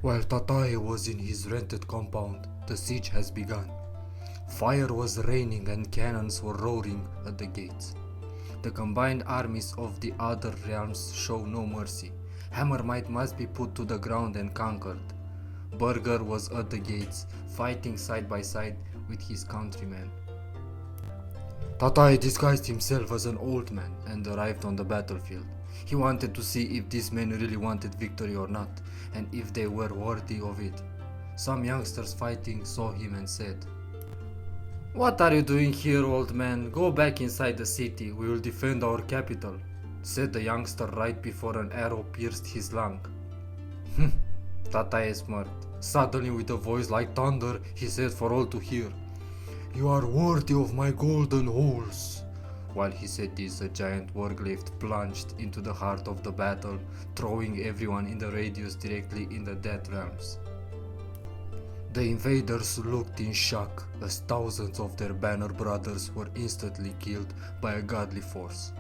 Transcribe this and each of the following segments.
While Tatai was in his rented compound, the siege has begun. Fire was raining and cannons were roaring at the gates. The combined armies of the other realms show no mercy. Hammermight must be put to the ground and conquered. Burger was at the gates, fighting side by side with his countrymen. Tatai disguised himself as an old man and arrived on the battlefield. He wanted to see if these men really wanted victory or not, and if they were worthy of it. Some youngsters fighting saw him and said, "What are you doing here, old man? Go back inside the city, we will defend our capital," said the youngster right before an arrow pierced his lung. Tatai smirked. Suddenly, with a voice like thunder, he said for all to hear, "You are worthy of my golden halls." While he said this, a giant warglaive plunged into the heart of the battle, throwing everyone in the radius directly in the Death Realms. The invaders looked in shock as thousands of their banner brothers were instantly killed by a godly force.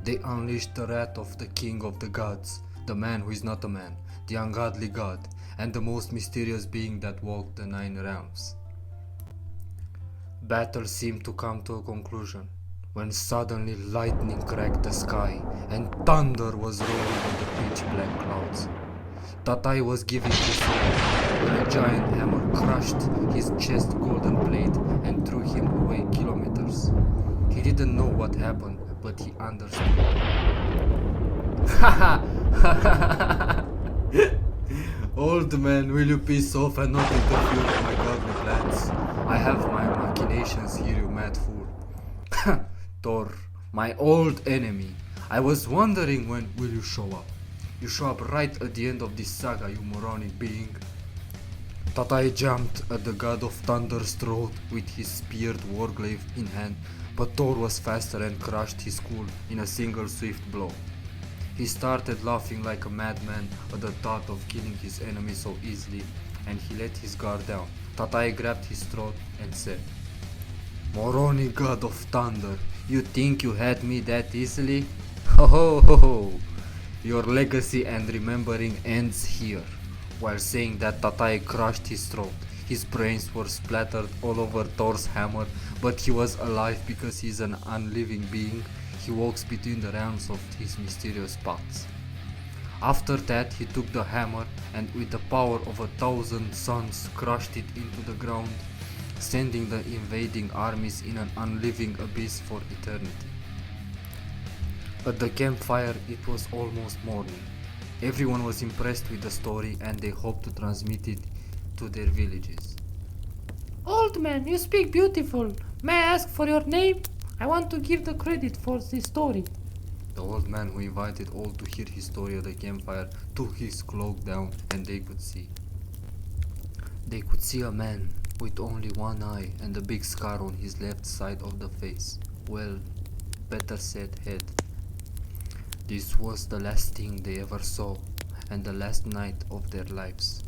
They unleashed the wrath of the king of the gods, the man who is not a man, the ungodly god, and the most mysterious being that walked the nine realms. Battle seemed to come to a conclusion, when suddenly lightning cracked the sky and thunder was rolling on the pitch black clouds. Tatai was giving his sword when a giant hammer crushed his chest golden plate and threw him away kilometers. He didn't know what happened, but he understood. "Old man, will you piss off and not interfere with my godly plans? I have my machinations here, you mad fool." Thor, my old enemy. "I was wondering when will you show up. You show up right at the end of this saga, you moronic being." Tatai jumped at the god of thunder's throat with his speared warglaive in hand, but Thor was faster and crushed his skull in a single swift blow. He started laughing like a madman at the thought of killing his enemy so easily, and he let his guard down. Tatai grabbed his throat and said, "Moroni god of thunder, you think you had me that easily? Ho ho ho ho! Your legacy and remembering ends here." While saying that, Tatai crushed his throat. His brains were splattered all over Thor's hammer, but he was alive because he is an unliving being. He walks between the realms of his mysterious paths. After that, he took the hammer and with the power of 1,000 suns crushed it into the ground, sending the invading armies in an unliving abyss for eternity. At the campfire, it was almost morning. Everyone was impressed with the story and they hoped to transmit it to their villages. "Old man, you speak beautiful. May I ask for your name? I want to give the credit for this story." The old man who invited all to hear his story at the campfire took his cloak down and they could see. They could see a man with only one eye and a big scar on his left side of the face. Well, better said head. This was the last thing they ever saw and the last night of their lives.